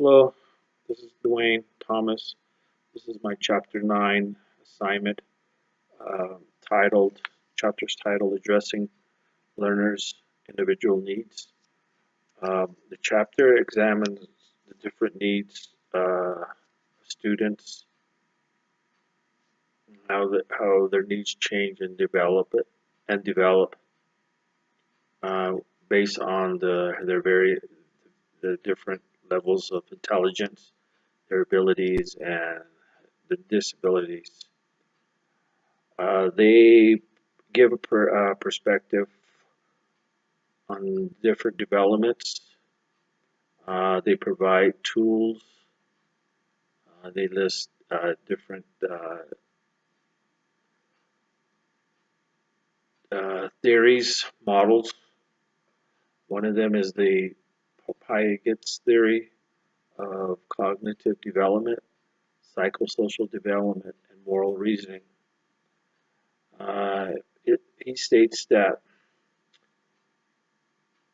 Hello, this is Dwayne Thomas. This is my Chapter 9 assignment titled, chapter's titled Addressing Learners' Individual Needs. The chapter examines the different needs of students, how their needs change and develop uh, based on the different levels of intelligence, their abilities, and the disabilities. They give a perspective on different developments. They provide tools. They list different theories, models. One of them is the Piaget's theory of cognitive development, psychosocial development, and moral reasoning. Uh, he states that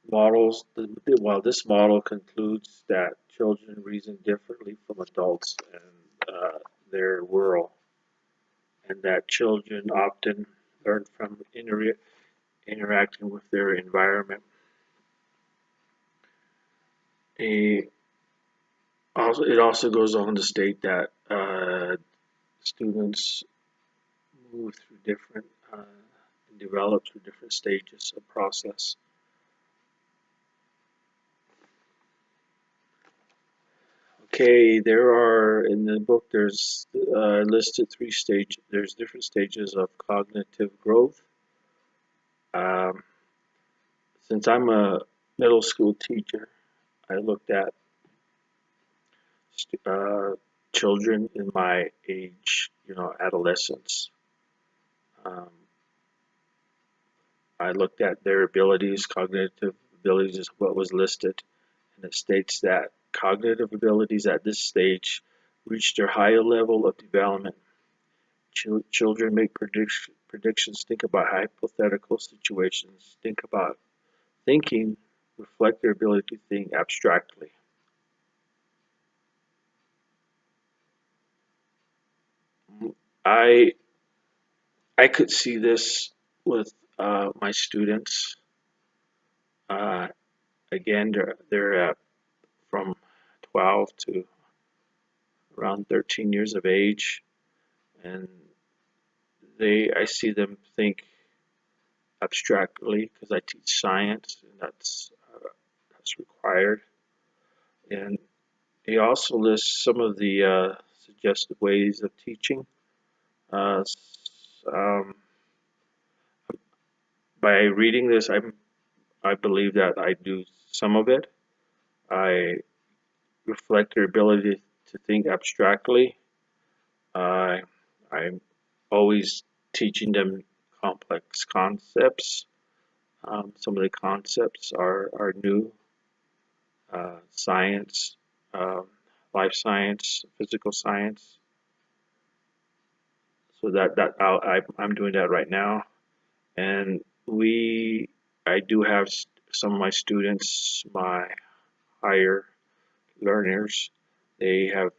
while this model concludes that children reason differently from adults in their world, and that children often learn from interacting with their environment. It also goes on to state that students move through different and develop through different stages of process. Okay, there are in the book. There's listed three stages. There's different stages of cognitive growth. Um, since I'm a middle school teacher, I looked at uh, children in my age, adolescence. Um, I looked at their abilities, cognitive abilities is what was listed, and it states that cognitive abilities at this stage reach their higher level of development. Children make predictions, think about hypothetical situations, think about thinking, reflect their ability to think abstractly. I I could see this with my students. Uh, Again, they're from 12 to around 13 years of age, and I see them think abstractly because I teach science, and that's required. And he also lists some of the suggested ways of teaching. Uh, um, by reading this, I believe that I do some of it. I reflect their ability to think abstractly. Uh, I'm always teaching them complex concepts. Some of the concepts are new, science, um, life science, physical science. So I'm doing that right now, and I do have some of my students, my higher learners. They have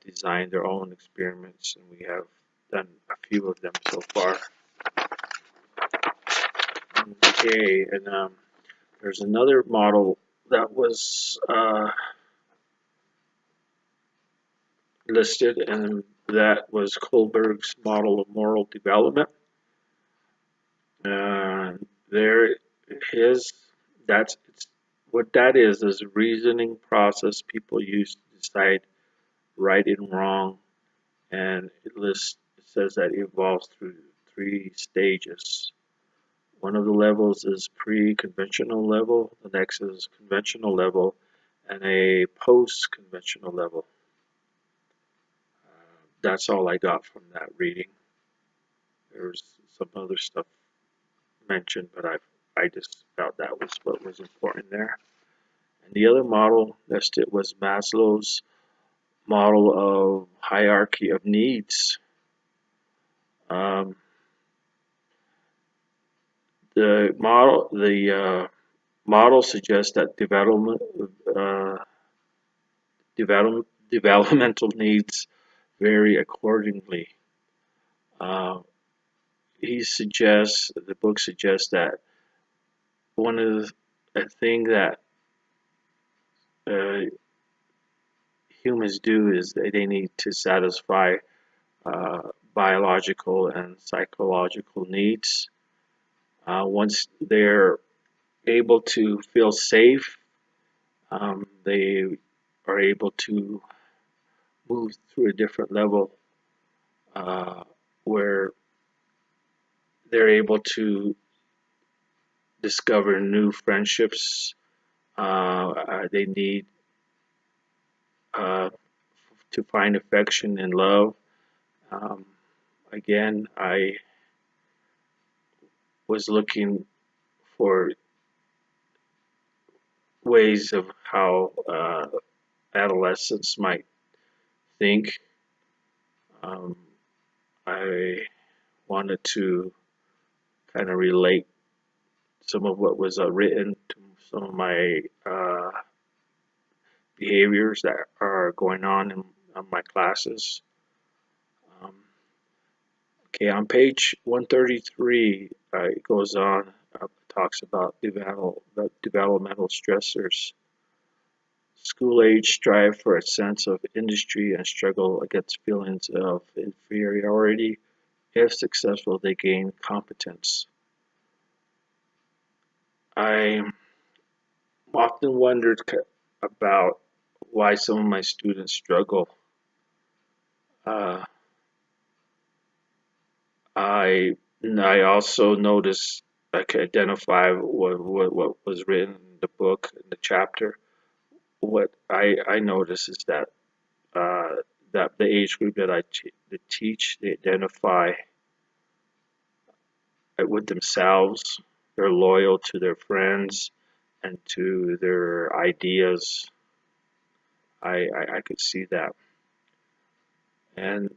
designed their own experiments, and we have done a few of them so far. Okay, and there's another model that was listed, and that was Kohlberg's model of moral development. There, his that's what that is a reasoning process people use to decide right and wrong, and it says that it evolves through three stages. One of the levels is pre-conventional level, the next is conventional level, and a post-conventional level. That's all I got from that reading. There's some other stuff mentioned, but I just felt that was what was important there. And the other model listed was Maslow's model of hierarchy of needs. Um, the model suggests that development uh, developmental needs vary accordingly. Uh, the book suggests that one of the thing that uh, humans do is they need to satisfy uh, biological and psychological needs. Once they're able to feel safe, they are able to move through a different level uh, where they're able to discover new friendships. They need uh, to find affection and love. Um, Again, I was looking for ways of how adolescents might think. Um, I wanted to kind of relate some of what was written to some of my behaviors that are going on in my classes. Um, okay, on page 133, it goes on, talks about developmental stressors. School age strive for a sense of industry and struggle against feelings of inferiority. If successful, they gain competence. I often wondered about why some of my students struggle. Uh, I I also noticed I could identify what was written in the book in the chapter. What I notice is that that the age group that that teach, they identify with themselves. They're loyal to their friends and to their ideas. I could see that. And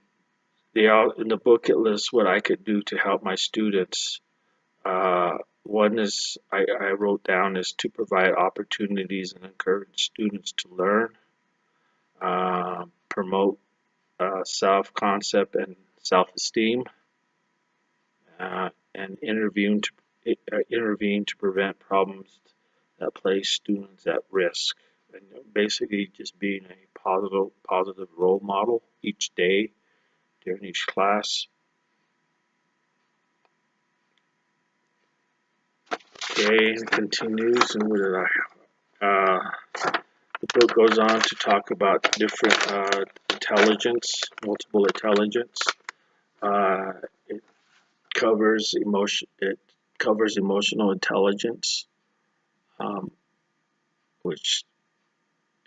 in the book it lists what I could do to help my students. One is I wrote down is to provide opportunities and encourage students to learn, promote self-concept and self-esteem, and intervene to prevent problems that place students at risk. And basically, just being a positive role model each day during each class. Okay, it continues, and what did the book goes on to talk about different multiple intelligence. It it covers emotional intelligence, um, which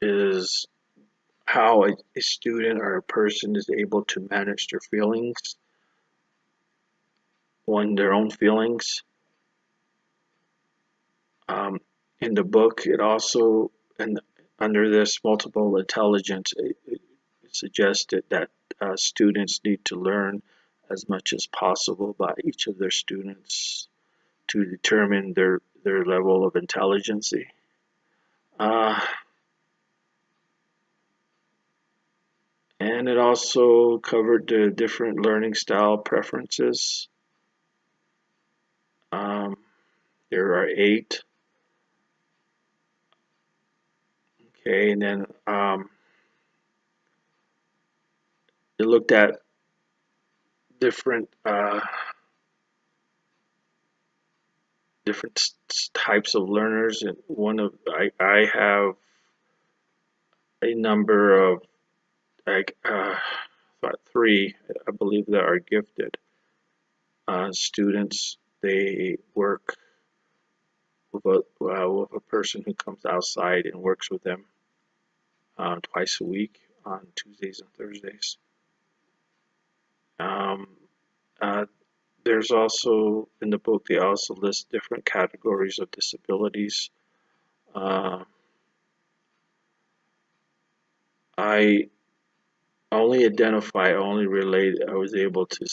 is how a student or a person is able to manage their feelings, their own feelings. Um, in the book, it also, and under this multiple intelligence, it suggested that students need to learn as much as possible by each of their students to determine their level of intelligence. Uh, and it also covered the different learning style preferences. Um, there are 8. Okay, and then it looked at different different types of learners, and I have a number of like about 3 I believe that are gifted students. They work with a person who comes outside and works with them twice a week on Tuesdays and Thursdays. Um, uh, there's also in the book they also list different categories of disabilities. Uh, I I was able to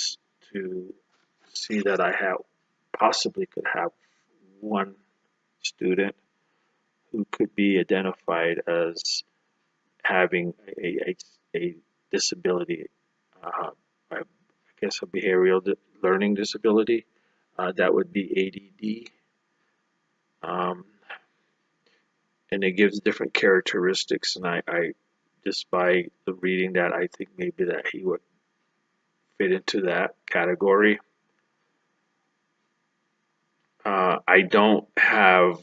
see that I have possibly could have one student who could be identified as having a disability, I guess a behavioral learning disability. That would be ADD. Um, and it gives different characteristics. And I just by the reading that, I think maybe that he would fit into that category. I don't have,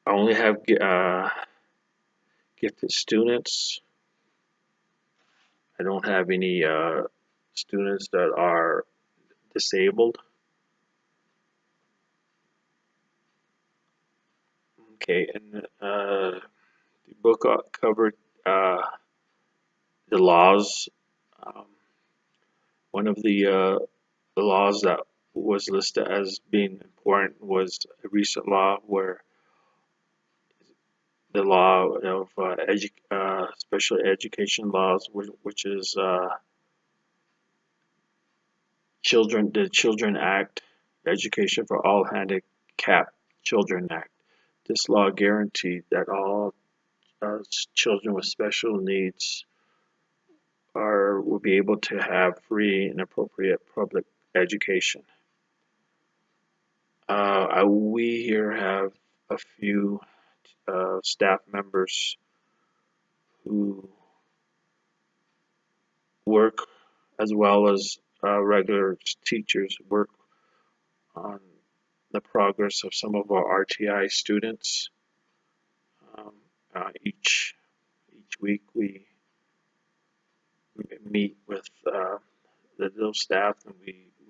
I only have gifted students. I don't have any students that are disabled. Okay, and the book covered uh, the laws. Um, one of the laws that was listed as being important was a recent law where the law of special education laws, which is the Children Act, Education for All Handicapped Children Act. This law guaranteed that all children with special needs will be able to have free and appropriate public education. We here have a few staff members who work as well as regular teachers work on the progress of some of our RTI students. Um, each week we meet with those staff and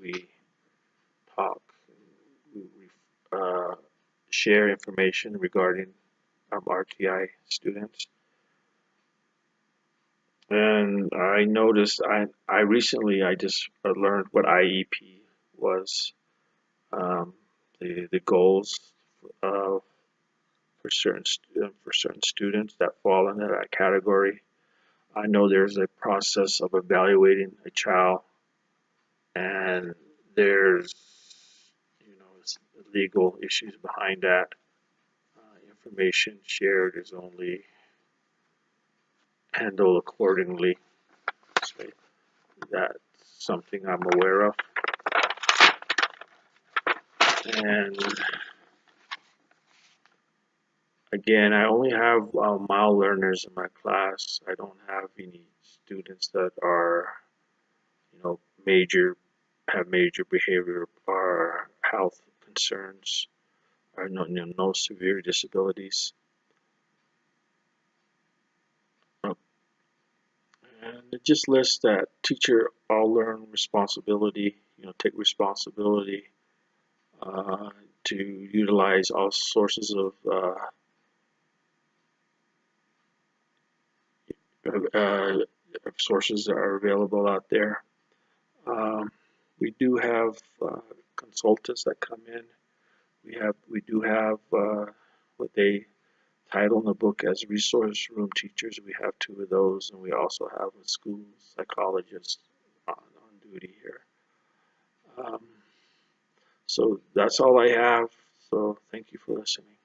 we talk, we share information regarding RTI students. And I noticed I recently I just learned what IEP was. Um, the goals uh, for certain students that fall into that category. I know there's a process of evaluating a child, and there's legal issues behind that. Information shared is only handled accordingly. So that's something I'm aware of. And again, I only have mild learners in my class. I don't have any students that are, major have major behavior or health concerns or no severe disabilities. And it just lists that teacher all learn responsibility, take responsibility uh, to utilize all sources uh, sources that are available out there. Um, we do have consultants that come in. We do have what they title in the book as resource room teachers. We have two of those, and we also have a school psychologist on duty here. Um, so that's all I have. So thank you for listening.